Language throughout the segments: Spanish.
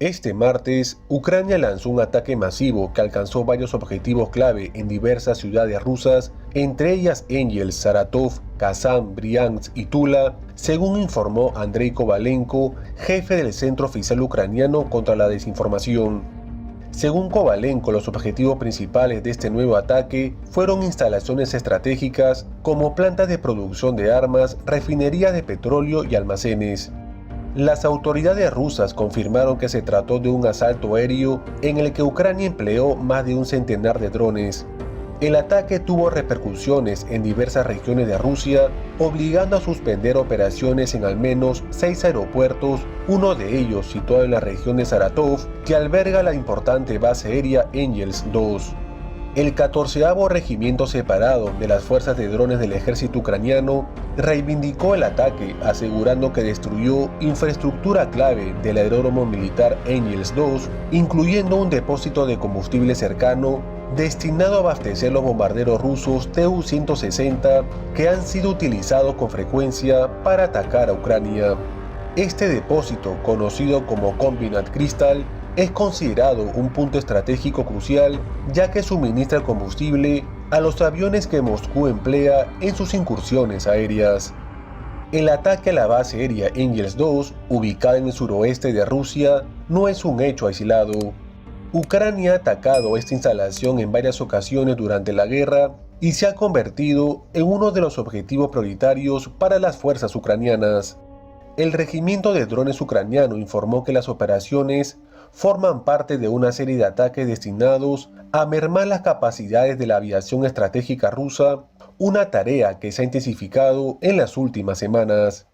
Este martes, Ucrania lanzó un ataque masivo que alcanzó varios objetivos clave en diversas ciudades rusas, entre ellas Engels, Saratov, Kazán, Briansk y Tula, según informó Andrei Kovalenko, jefe del Centro Oficial Ucraniano contra la Desinformación. Según Kovalenko, los objetivos principales de este nuevo ataque fueron instalaciones estratégicas como plantas de producción de armas, refinerías de petróleo y almacenes. Las autoridades rusas confirmaron que se trató de un asalto aéreo en el que Ucrania empleó más de un centenar de drones. El ataque tuvo repercusiones en diversas regiones de Rusia, obligando a suspender operaciones en al menos 6 aeropuertos, uno de ellos situado en la región de Saratov, que alberga la importante base aérea Engels 2. El 14º Regimiento Separado de las Fuerzas de Drones del Ejército Ucraniano reivindicó el ataque, asegurando que destruyó infraestructura clave del aeródromo militar Engels 2, incluyendo un depósito de combustible cercano destinado a abastecer los bombarderos rusos Tu-160 que han sido utilizados con frecuencia para atacar a Ucrania. Este depósito, conocido como Combinat Crystal, es considerado un punto estratégico crucial, ya que suministra combustible a los aviones que Moscú emplea en sus incursiones aéreas. El ataque a la base aérea Engels 2, ubicada en el suroeste de Rusia, no es un hecho aislado. Ucrania ha atacado esta instalación en varias ocasiones durante la guerra y se ha convertido en uno de los objetivos prioritarios para las fuerzas ucranianas. El regimiento de drones ucraniano informó que las operaciones forman parte de una serie de ataques destinados a mermar las capacidades de la aviación estratégica rusa, una tarea que se ha intensificado en las últimas semanas.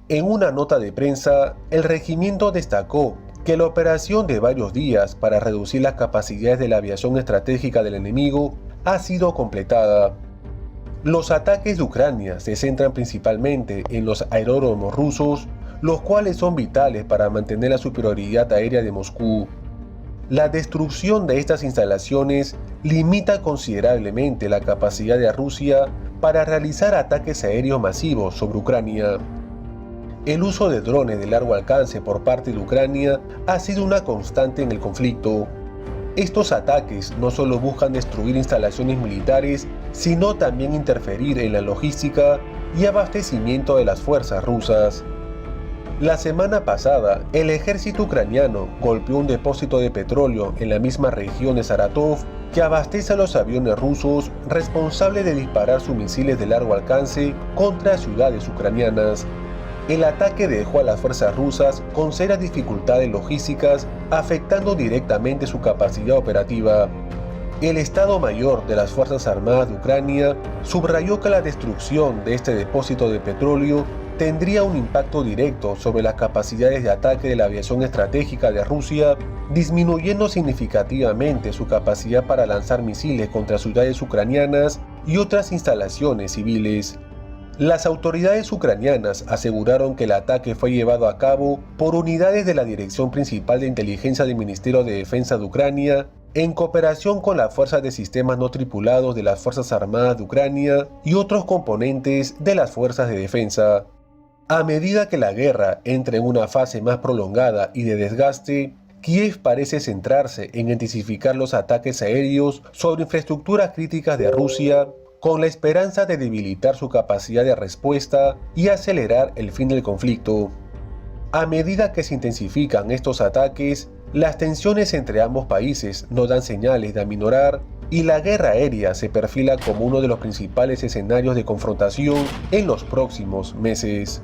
En una nota de prensa, el regimiento destacó que la operación de varios días para reducir las capacidades de la aviación estratégica del enemigo ha sido completada. Los ataques de Ucrania se centran principalmente en los aeródromos rusos, los cuales son vitales para mantener la superioridad aérea de Moscú. La destrucción de estas instalaciones limita considerablemente la capacidad de Rusia para realizar ataques aéreos masivos sobre Ucrania. El uso de drones de largo alcance por parte de Ucrania ha sido una constante en el conflicto. Estos ataques no solo buscan destruir instalaciones militares, sino también interferir en la logística y abastecimiento de las fuerzas rusas. La semana pasada, el ejército ucraniano golpeó un depósito de petróleo en la misma región de Saratov que abastece a los aviones rusos responsables de disparar sus misiles de largo alcance contra ciudades ucranianas. El ataque dejó a las fuerzas rusas con serias dificultades logísticas, afectando directamente su capacidad operativa. El Estado Mayor de las Fuerzas Armadas de Ucrania subrayó que la destrucción de este depósito de petróleo tendría un impacto directo sobre las capacidades de ataque de la aviación estratégica de Rusia, disminuyendo significativamente su capacidad para lanzar misiles contra ciudades ucranianas y otras instalaciones civiles. Las autoridades ucranianas aseguraron que el ataque fue llevado a cabo por unidades de la Dirección Principal de Inteligencia del Ministerio de Defensa de Ucrania, en cooperación con las fuerzas de sistemas no tripulados de las Fuerzas Armadas de Ucrania y otros componentes de las fuerzas de defensa. A medida que la guerra entra en una fase más prolongada y de desgaste, Kiev parece centrarse en intensificar los ataques aéreos sobre infraestructuras críticas de Rusia, con la esperanza de debilitar su capacidad de respuesta y acelerar el fin del conflicto. A medida que se intensifican estos ataques, las tensiones entre ambos países no dan señales de aminorar y la guerra aérea se perfila como uno de los principales escenarios de confrontación en los próximos meses.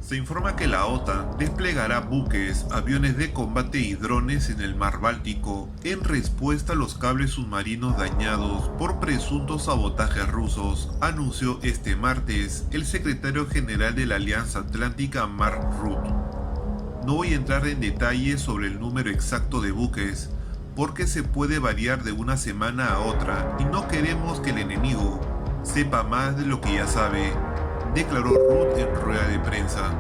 Se informa que la OTAN desplegará buques, aviones de combate y drones en el Mar Báltico en respuesta a los cables submarinos dañados por presuntos sabotajes rusos, anunció este martes el secretario general de la Alianza Atlántica Mark Rutte. No voy a entrar en detalles sobre el número exacto de buques, porque se puede variar de una semana a otra y no queremos que el enemigo sepa más de lo que ya sabe, declaró Rutte en rueda de prensa.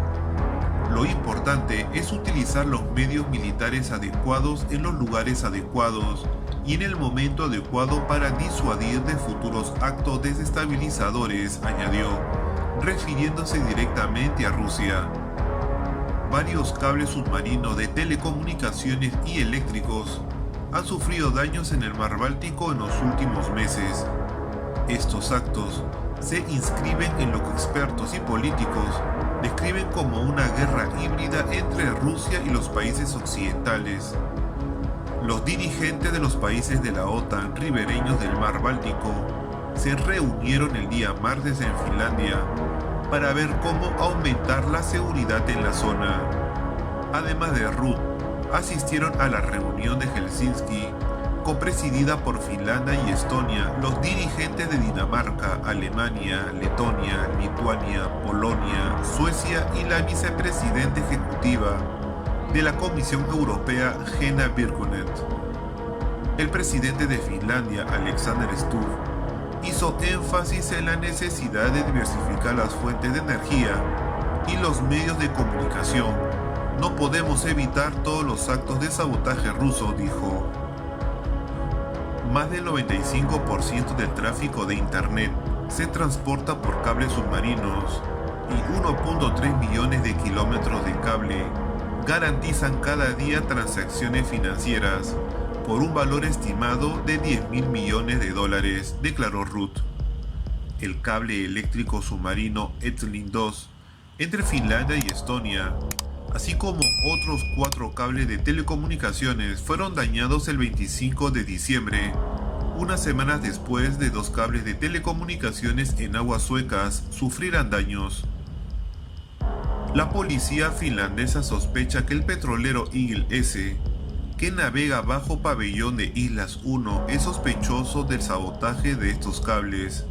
Lo importante es utilizar los medios militares adecuados en los lugares adecuados y en el momento adecuado para disuadir de futuros actos desestabilizadores, añadió, refiriéndose directamente a Rusia. Varios cables submarinos de telecomunicaciones y eléctricos han sufrido daños en el mar Báltico en los últimos meses. Estos actos se inscriben en lo que expertos y políticos describen como una guerra híbrida entre Rusia y los países occidentales. Los dirigentes de los países de la OTAN ribereños del mar Báltico se reunieron el día martes en Finlandia para ver cómo aumentar la seguridad en la zona. Además de Rutte, asistieron a la reunión de Helsinki, copresidida por Finlandia y Estonia, los dirigentes de Dinamarca, Alemania, Letonia, Lituania, Polonia, Suecia y la vicepresidenta ejecutiva de la Comisión Europea, Henna Virkkunen. El presidente de Finlandia, Alexander Stubb, hizo énfasis en la necesidad de diversificar las fuentes de energía y los medios de comunicación. No podemos evitar todos los actos de sabotaje ruso, dijo. Más del 95% del tráfico de Internet se transporta por cables submarinos y 1.3 millones de kilómetros de cable garantizan cada día transacciones financieras por un valor estimado de $10.000 millones, declaró Rutte. El cable eléctrico submarino EstLink 2 entre Finlandia y Estonia, así como otros 4 cables de telecomunicaciones, fueron dañados el 25 de diciembre, unas semanas después de 2 cables de telecomunicaciones en aguas suecas sufrieran daños. La policía finlandesa sospecha que el petrolero Eagle S, que navega bajo pabellón de Islas 1, es sospechoso del sabotaje de estos cables.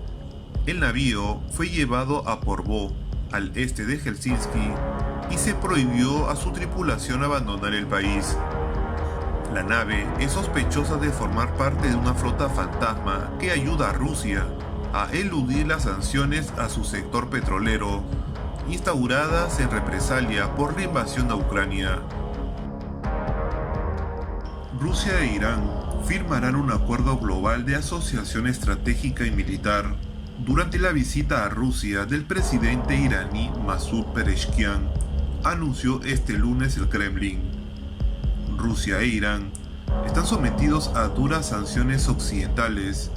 El navío fue llevado a Porvoo, al este de Helsinki, y se prohibió a su tripulación abandonar el país. La nave es sospechosa de formar parte de una flota fantasma que ayuda a Rusia a eludir las sanciones a su sector petrolero, instauradas en represalia por la invasión a Ucrania. Rusia e Irán firmarán un acuerdo global de asociación estratégica y militar durante la visita a Rusia del presidente iraní Masoud Pezeshkian, anunció este lunes el Kremlin. Rusia e Irán están sometidos a duras sanciones occidentales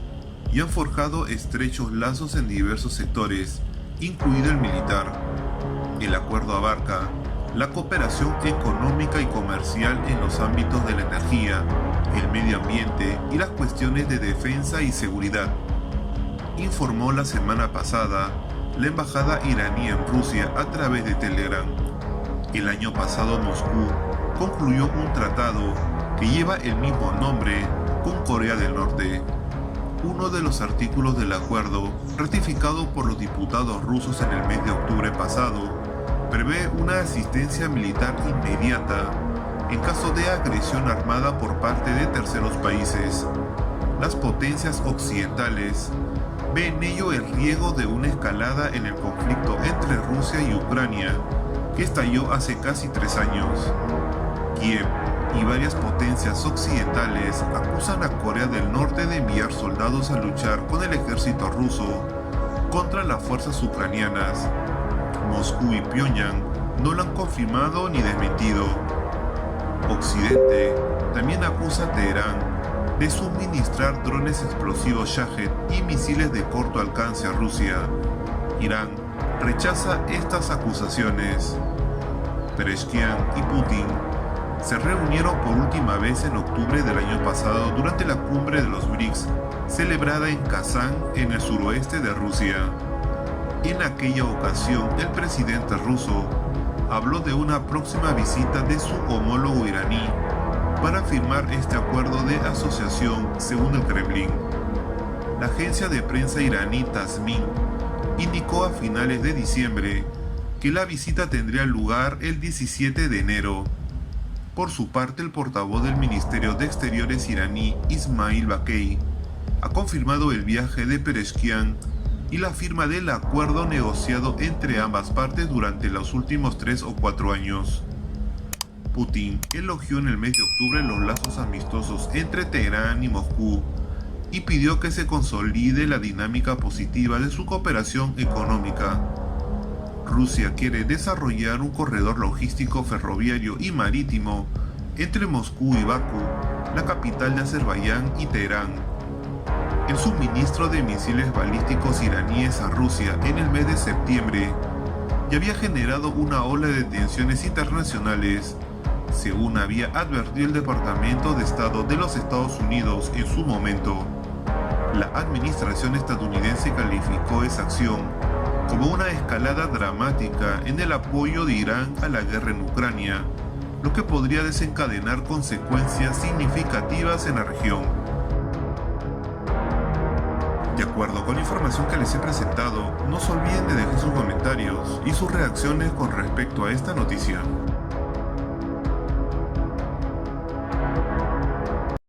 y han forjado estrechos lazos en diversos sectores, incluido el militar. El acuerdo abarca la cooperación económica y comercial en los ámbitos de la energía, el medio ambiente y las cuestiones de defensa y seguridad, informó la semana pasada la embajada iraní en Rusia a través de Telegram. El año pasado Moscú concluyó un tratado que lleva el mismo nombre con Corea del Norte. Uno de los artículos del acuerdo, ratificado por los diputados rusos en el mes de octubre pasado, prevé una asistencia militar inmediata en caso de agresión armada por parte de terceros países. Las potencias occidentales ven en ello el riesgo de una escalada en el conflicto entre Rusia y Ucrania, que estalló hace casi 3 años. Kiev y varias potencias occidentales acusan a Corea del Norte de enviar soldados a luchar con el ejército ruso contra las fuerzas ucranianas. Moscú y Pyongyang no lo han confirmado ni desmentido. Occidente también acusa a Teherán de suministrar drones explosivos Shahed y misiles de corto alcance a Rusia. Irán rechaza estas acusaciones. Pezeshkian y Putin se reunieron por última vez en octubre del año pasado durante la cumbre de los BRICS, celebrada en Kazán, en el suroeste de Rusia. En aquella ocasión, el presidente ruso habló de una próxima visita de su homólogo iraní para firmar este acuerdo de asociación, según el Kremlin. La agencia de prensa iraní Tasmin indicó a finales de diciembre que la visita tendría lugar el 17 de enero. Por su parte, el portavoz del Ministerio de Exteriores iraní, Ismail Bakei, ha confirmado el viaje de Pezeshkian y la firma del acuerdo negociado entre ambas partes durante los últimos 3 o 4 años. Putin elogió en el mes de octubre los lazos amistosos entre Teherán y Moscú y pidió que se consolide la dinámica positiva de su cooperación económica. Rusia quiere desarrollar un corredor logístico ferroviario y marítimo entre Moscú y Bakú, la capital de Azerbaiyán, y Teherán. El suministro de misiles balísticos iraníes a Rusia en el mes de septiembre ya había generado una ola de tensiones internacionales, según había advertido el Departamento de Estado de los Estados Unidos en su momento. La administración estadounidense calificó esa acción como una escalada dramática en el apoyo de Irán a la guerra en Ucrania, lo que podría desencadenar consecuencias significativas en la región. De acuerdo con la información que les he presentado, no se olviden de dejar sus comentarios y sus reacciones con respecto a esta noticia.